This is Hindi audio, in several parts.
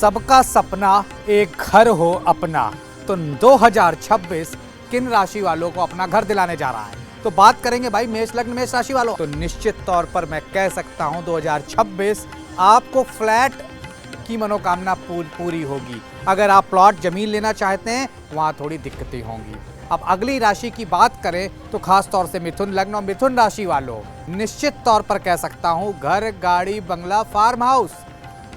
सबका सपना एक घर हो अपना, तो 2026 किन राशि वालों को अपना घर दिलाने जा रहा है? तो बात करेंगे भाई मेष लग्न मेष राशि वालों। तो निश्चित तौर पर मैं कह सकता हूं 2026 आपको फ्लैट की मनोकामना पूरी होगी। अगर आप प्लॉट जमीन लेना चाहते हैं वहां थोड़ी दिक्कतें होंगी। अब अगली राशि की बात करें तो खास तौर से मिथुन लग्न और मिथुन राशि वालों, निश्चित तौर पर कह सकता हूं घर, गाड़ी, बंगला, फार्म हाउस,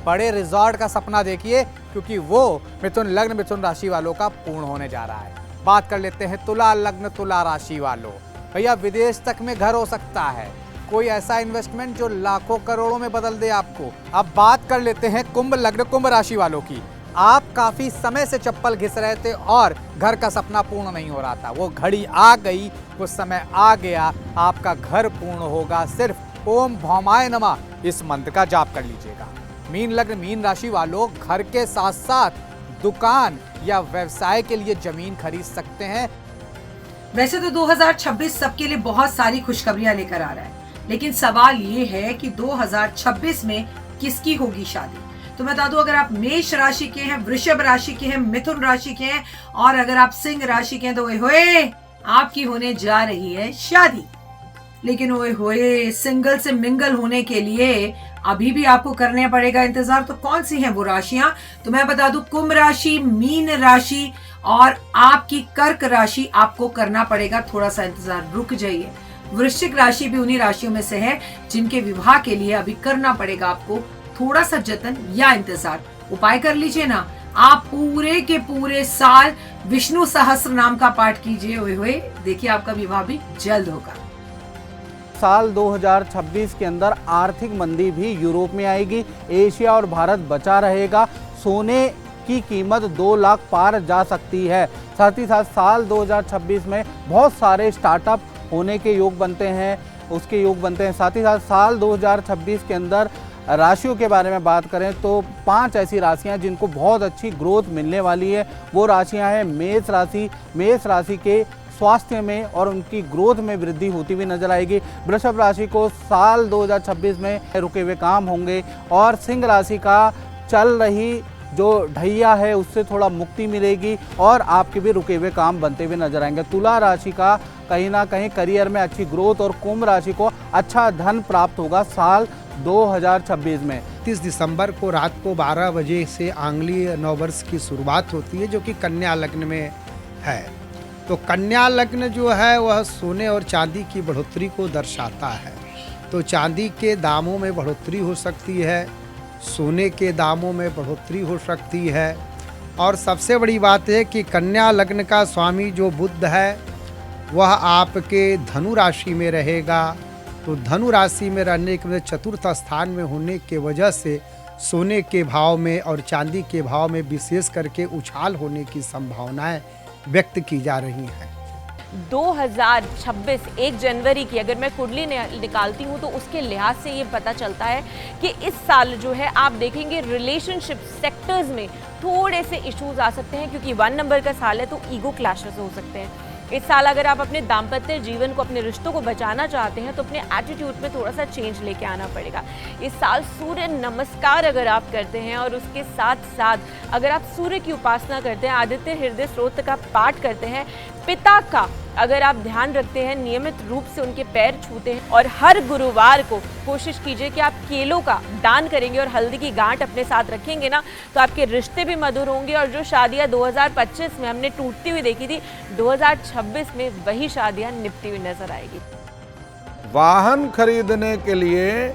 बड़े रिजॉर्ट का सपना देखिए, क्योंकि वो मिथुन लग्न मिथुन राशि वालों का पूर्ण होने जा रहा है। बात कर लेते हैं तुला लग्न तुला राशि वालों। भैया विदेश तक में घर हो सकता है, कोई ऐसा इन्वेस्टमेंट जो लाखों करोड़ों में बदल दे आपको। अब बात कर लेते हैं कुंभ लग्न कुंभ राशि वालों की। आप काफी समय से चप्पल घिस रहे थे और घर का सपना पूर्ण नहीं हो रहा था, वो घड़ी आ गई, वो समय आ गया, आपका घर पूर्ण होगा। सिर्फ ओम भौमाय नमः इस मंत्र का जाप कर लीजिएगा। मीन लग्न मीन राशि वालों, घर के साथ साथ दुकान या व्यवसाय के लिए जमीन खरीद सकते हैं। वैसे तो 2026 सबके लिए बहुत सारी खुशखबरियां लेकर आ रहा है, लेकिन सवाल ये है कि 2026 में किसकी होगी शादी। तो मैं बता दूं, अगर आप मेष राशि के हैं, वृषभ राशि के हैं, मिथुन राशि के हैं और अगर आप सिंह राशि के हैं, तो ओए होए आपकी होने जा रही है शादी। लेकिन ओए होए सिंगल से मिंगल होने के लिए अभी भी आपको करने पड़ेगा इंतजार। तो कौन सी हैं वो राशियां? तो मैं बता दूं, कुंभ राशि, मीन राशि और आपकी कर्क राशि, आपको करना पड़ेगा थोड़ा सा इंतजार, रुक जाइए। वृश्चिक राशि भी उन्हीं राशियों में से है जिनके विवाह के लिए अभी करना पड़ेगा आपको थोड़ा सा जतन या इंतजार। उपाय कर लीजिए ना, आप पूरे के पूरे साल विष्णु सहस्त्र नाम का पाठ कीजिए। ओए होए देखिए आपका विवाह भी जल्द होगा। साल 2026 के अंदर आर्थिक मंदी भी यूरोप में आएगी, एशिया और भारत बचा रहेगा, सोने की कीमत 2 लाख पार जा सकती है। साथ ही साथ साल 2026 में बहुत सारे स्टार्टअप होने के योग बनते हैं, उसके योग बनते हैं। साथ ही साथ साल 2026 के अंदर राशियों के बारे में बात करें तो 5 ऐसी राशियां जिनको बहुत अच्छी ग्रोथ मिलने वाली है। वो राशियां हैं मेष राशि। मेष राशि के स्वास्थ्य में और उनकी ग्रोथ में वृद्धि होती हुई नजर आएगी। वृषभ राशि को साल 2026 में रुके हुए काम होंगे और सिंह राशि का चल रही जो ढैया है उससे थोड़ा मुक्ति मिलेगी और आपके भी रुके हुए काम बनते हुए नजर आएंगे। तुला राशि का कहीं ना कहीं करियर में अच्छी ग्रोथ और कुंभ राशि को अच्छा धन प्राप्त होगा साल 2026 में। 30 दिसंबर को रात को 12 बजे से आंग्लीय नववर्ष की शुरुआत होती है, जो कि कन्या लग्न में है। तो कन्या लग्न जो है वह सोने और चांदी की बढ़ोतरी को दर्शाता है। तो चांदी के दामों में बढ़ोतरी हो सकती है, सोने के दामों में बढ़ोतरी हो सकती है। और सबसे बड़ी बात है कि कन्या लग्न का स्वामी जो बुध है वह आपके धनु राशि में रहेगा। तो धनु राशि में रहने के वजह चतुर्थ स्थान में होने के वजह से सोने के भाव में और चांदी के भाव में विशेष करके उछाल होने की संभावनाएं व्यक्त की जा रही हैं। 2026 1 जनवरी की अगर मैं कुंडली निकालती हूँ तो उसके लिहाज से ये पता चलता है कि इस साल जो है आप देखेंगे रिलेशनशिप सेक्टर्स में थोड़े से इश्यूज आ सकते हैं, क्योंकि 1 नंबर का साल है तो ईगो क्लैशेस हो सकते हैं। इस साल अगर आप अपने दाम्पत्य जीवन को, अपने रिश्तों को बचाना चाहते हैं तो अपने एटीट्यूड में थोड़ा सा चेंज लेके आना पड़ेगा। इस साल सूर्य नमस्कार अगर आप करते हैं और उसके साथ साथ अगर आप सूर्य की उपासना करते हैं, आदित्य हृदय स्तोत्र का पाठ करते हैं, पिता का अगर आप ध्यान रखते हैं, नियमित रूप से उनके पैर छूते हैं और हर गुरुवार को कोशिश कीजिए कि आप केलों का दान करेंगे और हल्दी की गांठ अपने साथ रखेंगे ना, तो आपके रिश्ते भी मधुर होंगे। और जो शादियां 2025 में हमने टूटती हुई देखी थी, 2026 में वही शादियां निपटी हुई नजर आएगी। वाहन खरीदने के लिए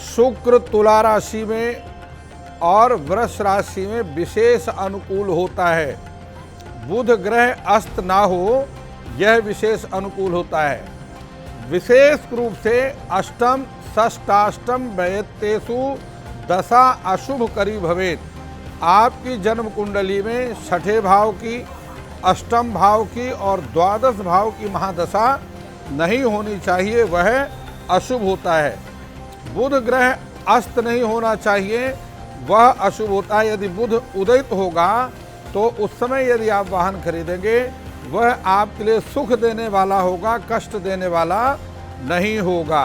शुक्र तुला राशि में और वृष राशि में विशेष अनुकूल होता है। बुध ग्रह अस्त ना हो यह विशेष अनुकूल होता है। विशेष रूप से अष्टम षष्ठाष्टम व्ययतेषु दशा अशुभ करी भवेत। आपकी जन्म कुंडली में 6ठे भाव की, अष्टम भाव की और द्वादश भाव की महादशा नहीं होनी चाहिए, वह अशुभ होता है। बुध ग्रह अस्त नहीं होना चाहिए, वह अशुभ होता है। यदि बुध उदित होगा तो उस समय यदि आप वाहन खरीदेंगे वह आपके लिए सुख देने वाला होगा, कष्ट देने वाला नहीं होगा।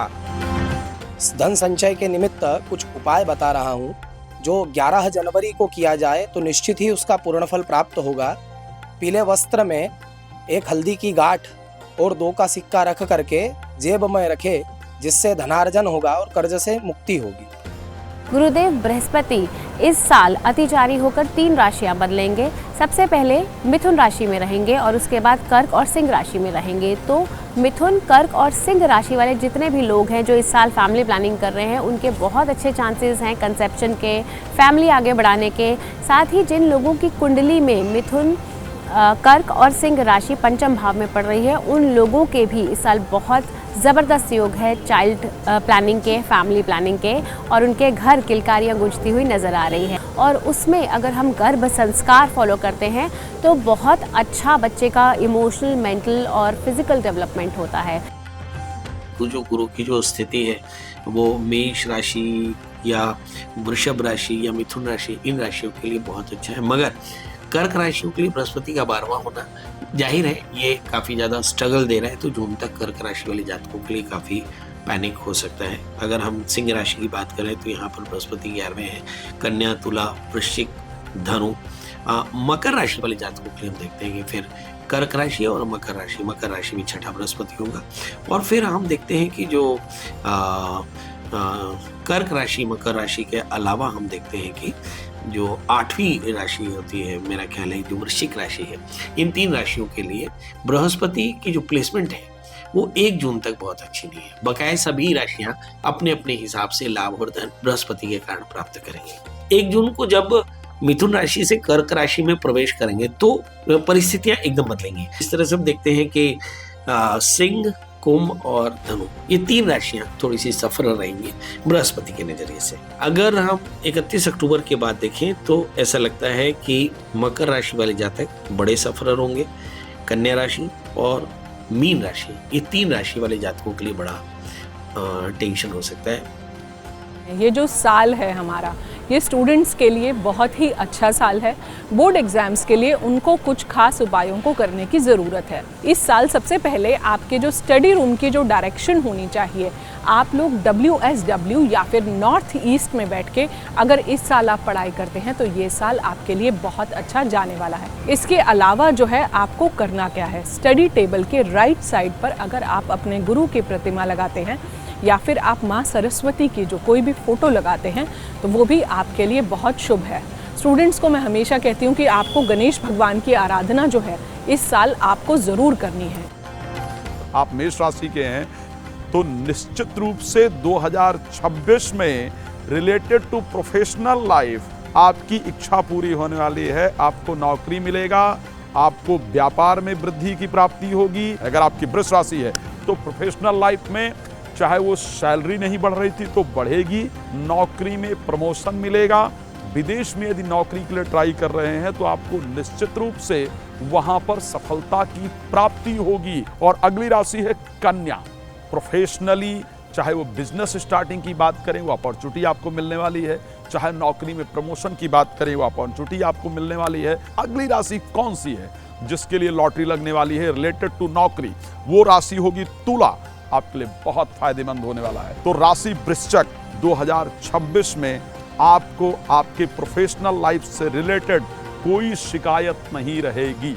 धन संचय के निमित्त कुछ उपाय बता रहा हूँ। जो 11 जनवरी को किया जाए तो निश्चित ही उसका पूर्ण फल प्राप्त होगा। पीले वस्त्र में एक हल्दी की गांठ और 2 का सिक्का रख करके जेब में रखे, जिससे धनार्जन होगा और कर्ज से मुक्ति होगी। गुरुदेव बृहस्पति इस साल अतिचारी होकर 3 राशियां बदलेंगे। सबसे पहले मिथुन राशि में रहेंगे और उसके बाद कर्क और सिंह राशि में रहेंगे। तो मिथुन, कर्क और सिंह राशि वाले जितने भी लोग हैं जो इस साल फैमिली प्लानिंग कर रहे हैं, उनके बहुत अच्छे चांसेस हैं कंसेप्शन के, फैमिली आगे बढ़ाने के। साथ ही जिन लोगों की कुंडली में मिथुन, कर्क और सिंह राशि पंचम भाव में पड़ रही है, उन लोगों के भी इस साल बहुत ज़बरदस्त योग है चाइल्ड प्लानिंग के, फैमिली प्लानिंग के, और उनके घर किलकारियाँ गूंजती हुई नज़र आ रही हैं। और उसमें अगर हम गर्भ संस्कार फॉलो करते हैं तो बहुत अच्छा बच्चे का इमोशनल, मेंटल और फिजिकल डेवलपमेंट होता है। जो गुरु की जो स्थिति है वो मेष राशि या वृषभ राशि या मिथुन राशि, इन राशियों के लिए बहुत अच्छा है। मगर कर्क राशियों के लिए बृहस्पति का 12वां होना जाहिर है ये काफ़ी ज़्यादा स्ट्रगल दे रहा है। तो जून तक कर्क राशि वाले जातकों के लिए काफ़ी पैनिक हो सकता है। अगर हम सिंह राशि की बात करें तो यहाँ पर बृहस्पति 11वें है। कन्या, तुला, वृश्चिक, धनु, मकर राशि वाले जातकों के लिए हम देखते हैं कि फिर कर्क राशि और मकर राशि में छठा बृहस्पति होगा। और फिर हम देखते हैं कि जो कर्क राशि, मकर राशि के अलावा हम देखते हैं कि जो 8वीं राशि होती है, मेरा ख्याल है जो वृश्चिक राशि है, इन 3 राशियों के लिए बृहस्पति की जो प्लेसमेंट है वो 1 जून तक बहुत अच्छी नहीं है। बकाया सभी राशियां अपने अपने हिसाब से लाभ और धन बृहस्पति के कारण प्राप्त करेंगे। 1 जून को जब मिथुन राशि से कर्क राशि में प्रवेश करेंगे तो परिस्थितियां एकदम बदलेंगी। इस तरह से हम देखते हैं कि सिंह, कुंभ और धनु, ये 3 राशियां थोड़ी सी सफर रहेंगी बृहस्पति के नजरिए से। अगर हम 31 अक्टूबर के बाद देखें तो ऐसा लगता है कि मकर राशि वाले जातक बड़े सफर होंगे। कन्या राशि और मीन राशि, ये 3 राशि वाले जातकों के लिए बड़ा टेंशन हो सकता है। ये जो साल है हमारा, ये स्टूडेंट्स के लिए बहुत ही अच्छा साल है। बोर्ड एग्जाम्स के लिए उनको कुछ खास उपायों को करने की ज़रूरत है। इस साल सबसे पहले आपके जो स्टडी रूम की जो डायरेक्शन होनी चाहिए, आप लोग WSW या फिर नॉर्थ ईस्ट में बैठ के अगर इस साल आप पढ़ाई करते हैं तो ये साल आपके लिए बहुत अच्छा जाने वाला है। इसके अलावा जो है आपको करना क्या है, स्टडी टेबल के राइट साइड पर अगर आप अपने गुरु की प्रतिमा लगाते हैं या फिर आप माँ सरस्वती की जो कोई भी फ़ोटो लगाते हैं तो वो भी आपके लिए बहुत शुभ है। स्टूडेंट्स को मैं हमेशा कहती हूँ कि आपको गणेश भगवान की आराधना जो है इस साल आपको ज़रूर करनी है। आप मेष राशि के हैं तो निश्चित रूप से 2026 में रिलेटेड टू प्रोफेशनल लाइफ आपकी इच्छा पूरी होने वाली है। आपको नौकरी मिलेगा, आपको व्यापार में वृद्धि की प्राप्ति होगी। अगर आपकी वृष राशि है तो प्रोफेशनल लाइफ में चाहे वो सैलरी नहीं बढ़ रही थी तो बढ़ेगी, नौकरी में प्रमोशन मिलेगा। विदेश में यदि नौकरी के लिए ट्राई कर रहे हैं तो आपको निश्चित रूप से वहां पर सफलता की प्राप्ति होगी। और अगली राशि है कन्या। प्रोफेशनली चाहे वो बिजनेस स्टार्टिंग की बात करें वो अपॉर्चुनिटी आपको मिलने वाली है, चाहे नौकरी में प्रमोशन की बात करें वो अपॉर्चुनिटी आपको मिलने वाली है। अगली राशि कौन सी है जिसके लिए लॉटरी लगने वाली है रिलेटेड टू नौकरी? वो राशि होगी तुला। आपके लिए बहुत फायदेमंद होने वाला है। तो राशि वृश्चिक 2026 में आपको आपके प्रोफेशनल लाइफ से रिलेटेड कोई शिकायत नहीं रहेगी।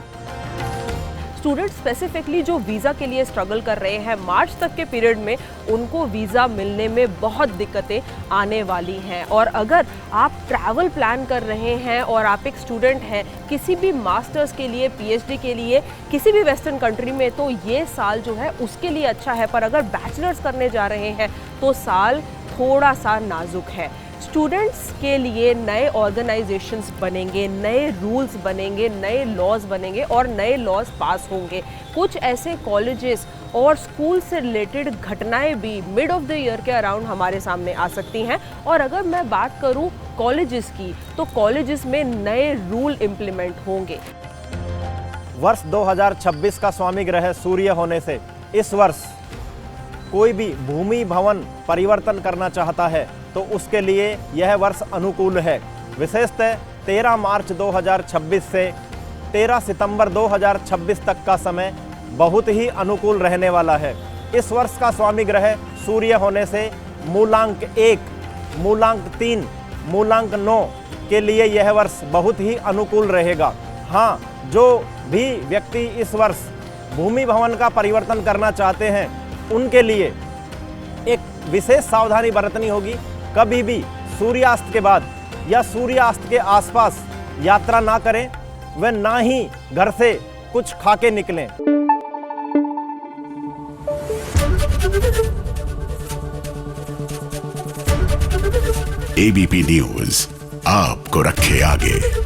स्टूडेंट स्पेसिफिकली जो वीज़ा के लिए स्ट्रगल कर रहे हैं, मार्च तक के पीरियड में उनको वीज़ा मिलने में बहुत दिक्कतें आने वाली हैं। और अगर आप ट्रैवल प्लान कर रहे हैं और आप एक स्टूडेंट हैं किसी भी मास्टर्स के लिए, PhD के लिए किसी भी वेस्टर्न कंट्री में, तो ये साल जो है उसके लिए अच्छा है। पर अगर बैचलर्स करने जा रहे हैं तो साल थोड़ा सा नाजुक है। स्टूडेंट्स के लिए नए ऑर्गेनाइजेशंस बनेंगे, नए रूल्स बनेंगे, नए लॉज बनेंगे और नए लॉज पास होंगे। कुछ ऐसे कॉलेजेस और स्कूल से रिलेटेड घटनाएं भी मिड ऑफ द ईयर के अराउंड हमारे सामने आ सकती हैं। और अगर मैं बात करूं कॉलेजेस की तो कॉलेजेस में नए रूल इम्प्लीमेंट होंगे। वर्ष 2026 का स्वामी ग्रह सूर्य होने से इस वर्ष कोई भी भूमि भवन परिवर्तन करना चाहता है तो उसके लिए यह वर्ष अनुकूल है। विशेषतः 13 मार्च 2026 से 13 सितंबर 2026 तक का समय बहुत ही अनुकूल रहने वाला है। इस वर्ष का स्वामी ग्रह सूर्य होने से मूलांक 1, मूलांक 3 मूलांक 9 के लिए यह वर्ष बहुत ही अनुकूल रहेगा। हाँ, जो भी व्यक्ति इस वर्ष भूमि भवन का परिवर्तन करना चाहते हैं उनके लिए एक विशेष सावधानी बरतनी होगी। कभी भी सूर्यास्त के बाद या सूर्यास्त के आसपास यात्रा ना करें व ना ही घर से कुछ खा के निकलें। एबीपी न्यूज आपको रखे आगे।